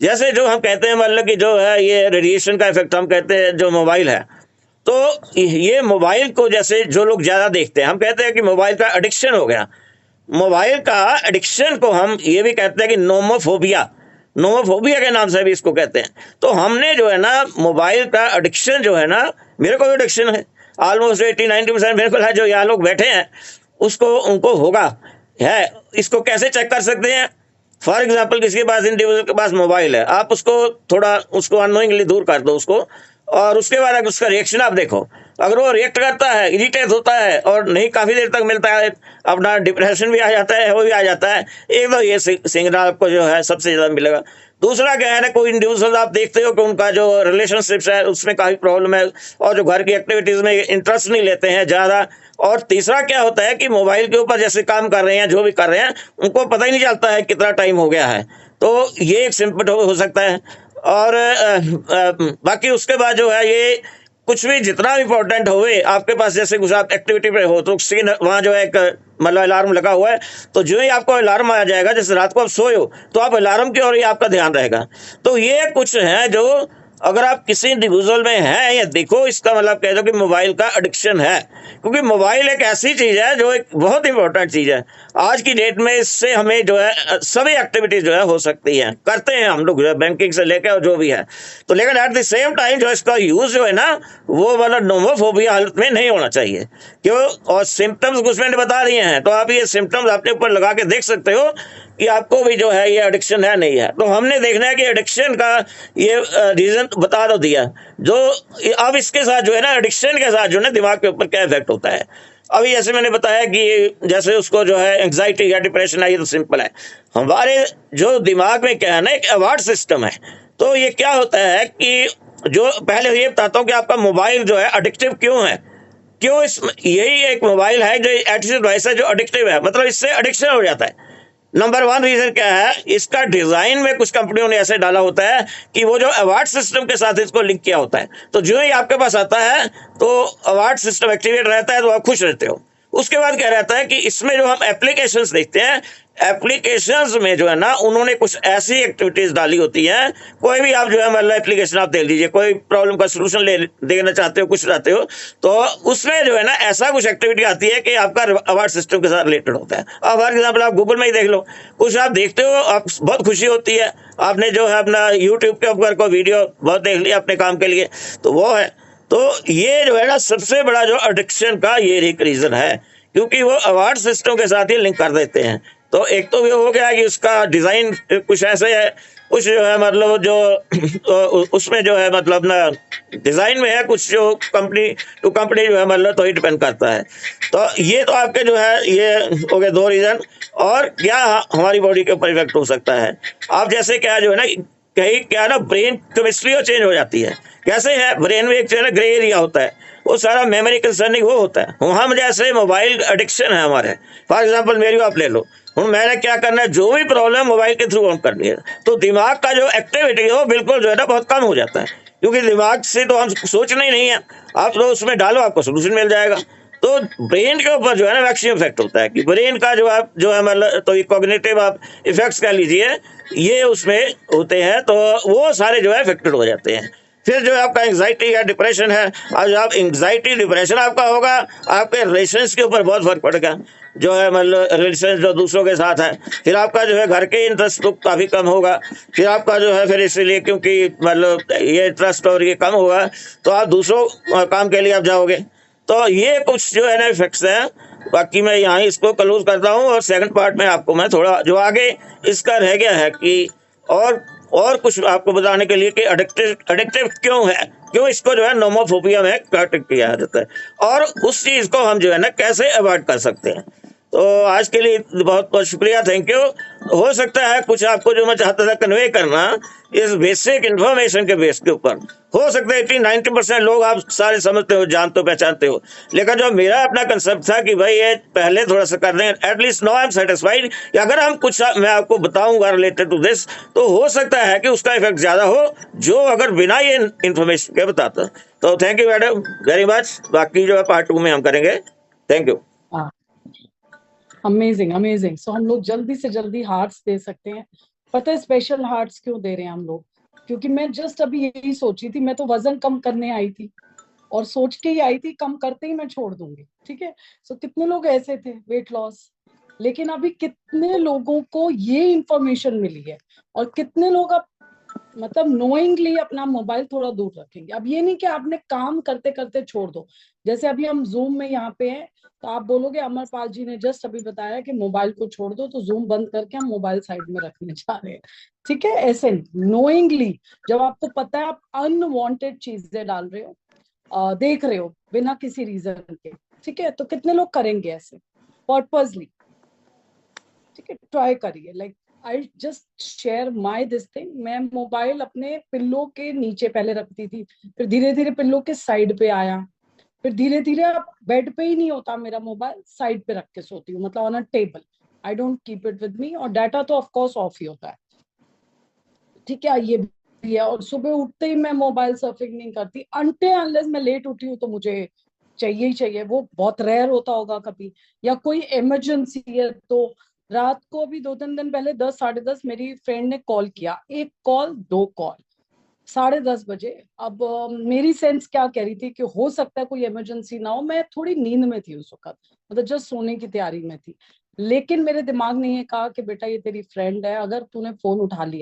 जैसे जो हम कहते हैं मतलब कि जो है ये रेडिएशन का इफेक्ट हम कहते हैं जो मोबाइल है, तो ये मोबाइल को जैसे जो लोग ज्यादा देखते हैं, हम कहते हैं कि मोबाइल का एडिक्शन हो गया। मोबाइल का एडिक्शन को हम ये भी कहते हैं कि नोमोफोबिया, नोमोफोबिया के नाम से भी इसको कहते हैं। तो हमने जो है ना मोबाइल का एडिक्शन जो है ना, मेरे को भी एडिक्शन है, ऑलमोस्ट 80-90% मेरे को है, जो यहाँ लोग बैठे हैं उसको उनको होगा है। इसको कैसे चेक कर सकते हैं? फॉर एग्जाम्पल किसी के पास, इंडिविजुअल के पास मोबाइल है, आप उसको थोड़ा उसको अननोइंगली दूर कर दो उसको, और उसके बाद अगर उसका रिएक्शन आप देखो, अगर वो रिएक्ट करता है, इरिटेट होता है और नहीं काफी देर तक मिलता है, अपना डिप्रेशन भी आ जाता है, वो भी आ जाता है, एक तो ये सिग्नल आपको जो है सबसे ज्यादा मिलेगा। दूसरा क्या है ना, कोई इंडिविजुअल आप देखते हो कि उनका जो रिलेशनशिप्स है उसमें काफी प्रॉब्लम है, और जो घर की एक्टिविटीज में इंटरेस्ट नहीं लेते हैं ज्यादा। और तीसरा क्या होता है कि मोबाइल के ऊपर जैसे काम कर रहे हैं, जो भी कर रहे हैं, उनको पता ही नहीं चलता है कितना टाइम हो गया है। तो ये एक सिम्पटम हो सकता है। और बाकी उसके बाद जो है ये कुछ भी जितना इंपॉर्टेंट होवे आपके पास, जैसे कुछ आप एक्टिविटी पे हो तो सीन वहाँ जो है एक मतलब अलार्म लगा हुआ है, तो जो ही आपको अलार्म आ जाएगा, जैसे रात को आप सोए हो तो आप अलार्म की ओर ही आपका ध्यान रहेगा। तो ये कुछ है जो अगर आप किसी इंडिविजुअल में है या देखो, इसका मतलब कह दो कि मोबाइल का एडिक्शन है। क्योंकि मोबाइल एक ऐसी चीज है जो एक बहुत इंपॉर्टेंट चीज है आज की डेट में। इससे हमें जो है सभी एक्टिविटीज जो है हो सकती है, करते हैं हम लोग जो है, बैंकिंग से लेकर और जो भी है। तो लेकिन एट द सेम टाइम जो इसका यूज जो है ना, वो मतलब नोमोफोबिया हालत में नहीं होना चाहिए। क्यों? और सिम्टम्स कुछ मैंने बता दिए हैं, तो आप ये सिम्टम्स अपने ऊपर लगा के देख सकते हो कि आपको भी जो है ये एडिक्शन है नहीं है। तो हमने देखना है कि एडिक्शन का ये रीजन बता दो दिया। जो अब इसके साथ जो है ना, एडिक्शन के साथ जो है ना दिमाग के ऊपर क्या इफेक्ट होता है। अभी जैसे मैंने बताया कि जैसे उसको जो है एंग्जाइटी या डिप्रेशन है, ये तो सिंपल है। हमारे जो दिमाग में क्या है ना, एक अवार्ड सिस्टम है। तो ये क्या होता है कि जो पहले ये बताता हूँ कि आपका मोबाइल जो है एडिक्टिव क्यों है। क्यों? इस यही एक मोबाइल है जो ऐसी डिवाइस है जो एडिक्टिव है, मतलब इससे एडिक्शन हो जाता है। नंबर वन रीजन क्या है, इसका डिजाइन में कुछ कंपनियों ने ऐसे डाला होता है कि वो जो अवार्ड सिस्टम के साथ इसको लिंक किया होता है। तो जो ही आपके पास आता है तो अवार्ड सिस्टम एक्टिवेट रहता है, तो आप खुश रहते हो। उसके बाद क्या रहता है कि इसमें जो हम एप्लीकेशंस देखते हैं, एप्लीकेशंस में जो है ना उन्होंने कुछ ऐसी एक्टिविटीज डाली होती हैं। कोई भी आप जो है मतलब एप्लीकेशन आप दे लीजिए, कोई प्रॉब्लम का सोल्यूशन ले देना चाहते हो, कुछ चाहते हो, तो उसमें जो है ना ऐसा कुछ एक्टिविटी आती है कि आपका अवार्ड सिस्टम के साथ रिलेटेड होता है। अब फॉर एग्जाम्पल आप गूगल में ही देख लो, कुछ आप देखते हो, आप बहुत खुशी होती है, आपने जो है अपना यूट्यूब के ऊपर कोई वीडियो बहुत देख लिया अपने काम के लिए, तो वो है। तो ये जो है ना सबसे बड़ा जो एडिक्शन का ये एक रीजन है, क्योंकि वो अवार्ड सिस्टम के साथ ही लिंक कर देते हैं। तो एक तो ये हो गया कि उसका डिजाइन कुछ ऐसे है, कुछ जो है मतलब जो उसमें जो है मतलब ना डिजाइन में है, कुछ जो कंपनी टू कंपनी जो है मतलब तो ही डिपेंड करता है। तो ये तो आपके जो है ये हो गए दो रीजन। और क्या हमारी बॉडी के ऊपर इफेक्ट हो सकता है, आप जैसे क्या जो है ना, कहीं क्या ना ब्रेन केमिस्ट्री चेंज हो जाती है। कैसे है, ब्रेन में एक जो है ना ग्रे एरिया होता है, वो सारा मेमोरी कंसर्निंग वो होता है। हम जैसे मोबाइल एडिक्शन है हमारे, फॉर एग्जांपल मेरी आप ले लो, मैंने क्या करना है, जो भी प्रॉब्लम मोबाइल के थ्रू ऑन करनी है, तो दिमाग का जो एक्टिविटी है वो बिल्कुल जो है ना बहुत कम हो जाता है। क्योंकि दिमाग से तो हम सोचना ही नहीं है, आप तो उसमें डालो आपको सोल्यूशन मिल जाएगा। तो ब्रेन के ऊपर जो है ना मैक्सिमम इफेक्ट होता है कि ब्रेन का जो आप जो है मतलब तो ये कॉग्निटिव आप इफेक्ट्स कह लीजिए, ये उसमें होते हैं, तो वो सारे जो है इफेक्टेड हो जाते हैं। फिर जो आपका एंग्जाइटी या डिप्रेशन है, आज आप एंग्जाइटी डिप्रेशन आपका होगा, आपके रिलेशंस के ऊपर बहुत फर्क पड़ेगा, जो है मतलब रिलेशन जो दूसरों के साथ है। फिर आपका जो है घर के इंटरेस्ट तो काफ़ी कम होगा। फिर आपका जो है फिर इसलिए क्योंकि मतलब ये इंटरेस्ट और ये कम होगा, तो आप दूसरों काम के लिए आप जाओगे। तो ये कुछ जो है ना इफेक्ट्स हैं। बाकी मैं यहाँ इसको क्लोज करता हूँ, और सेकंड पार्ट में आपको मैं थोड़ा जो आगे इसका रह गया है कि और कुछ आपको बताने के लिए कि एडिक्टिव एडिक्टिव क्यों है, क्यों इसको जो है नोमोफोबिया में काट किया जाता है, और उस चीज को हम जो है ना कैसे अवॉइड कर सकते हैं। तो आज के लिए बहुत बहुत शुक्रिया, थैंक यू। हो सकता है कुछ आपको जो मैं चाहता था कन्वे करना इस बेसिक इन्फॉर्मेशन के बेस के ऊपर, हो सकता है 80-90% लोग आप सारे समझते हो, जानते हो, पहचानते हो। लेकिन जो मेरा अपना कंसेप्ट था कि भाई ये पहले थोड़ा सा कर दें, at least now I am satisfied कि अगर हम कुछ मैं आपको बताऊंगा रिलेटेड टू दिस, तो हो सकता है कि उसका इफेक्ट ज्यादा हो जो अगर बिना ये इन्फॉर्मेशन के बताता। तो thank you madam very much. बाकी जो है पार्ट 2 में हम करेंगे। Thank you. Amazing amazing. So हम लोग जल्दी से जल्दी हार्ट्स दे सकते हैं पता है स्पेशल हार्ट्स क्यों दे रहे हैं हम लोग? क्योंकि मैं जस्ट अभी यही सोची थी, मैं तो वजन कम करने आई थी और सोच के ही आई थी कम करते ही मैं छोड़ दूंगी, ठीक है। सो कितने लोग ऐसे थे वेट लॉस, लेकिन अभी कितने लोगों को ये इंफॉर्मेशन मिली है, और कितने लोग अब मतलब नोइंगली अपना मोबाइल थोड़ा दूर रखेंगे। अब ये नहीं कि आपने काम करते करते छोड़ दो। जैसे अभी हम जूम में यहाँ पे हैं, तो आप बोलोगे अमरपाल जी ने जस्ट अभी बताया कि मोबाइल को छोड़ दो, तो जूम बंद करके हम मोबाइल साइड में रखने जा रहे हैं, ठीक है। ऐसे नोइंगली, जब आपको पता है आप अनवांटेड चीजें डाल रहे हो, देख रहे हो बिना किसी रीजन के, ठीक है, तो कितने लोग करेंगे ऐसे पर्पसली? ठीक है, ट्राई करिए। Like I just share my this thing. मैं मोबाइल अपने पिल्लो के नीचे पहले रखती थी, फिर धीरे धीरे पिल्लो के साइड पे आया, फिर धीरे धीरे अब बेड पे ही नहीं होता मेरा मोबाइल, साइड पे रख के सोती हूँ, मतलब on a table. I don't keep it with me, और डाटा तो ऑफ कोर्स ऑफ ही होता है, ठीक है, ये भी है। और सुबह उठते ही मैं मोबाइल सर्फिंग नहीं करती, अनटे अनलेस मैं लेट उठी हूँ तो मुझे चाहिए ही चाहिए। वो बहुत रेयर होता होगा कभी, या कोई इमरजेंसी है तो। रात को भी 2-3 दिन पहले 10, 10:30 मेरी फ्रेंड ने कॉल किया, एक कॉल, दो कॉल, 10:30 बजे। अब मेरी सेंस क्या कह रही थी कि हो सकता है कोई इमरजेंसी ना हो, मैं थोड़ी नींद में थी उस वक्त, मतलब जस्ट सोने की तैयारी में थी। लेकिन मेरे दिमाग ने ये कहा कि बेटा ये तेरी फ्रेंड है, अगर तूने फोन उठा लिया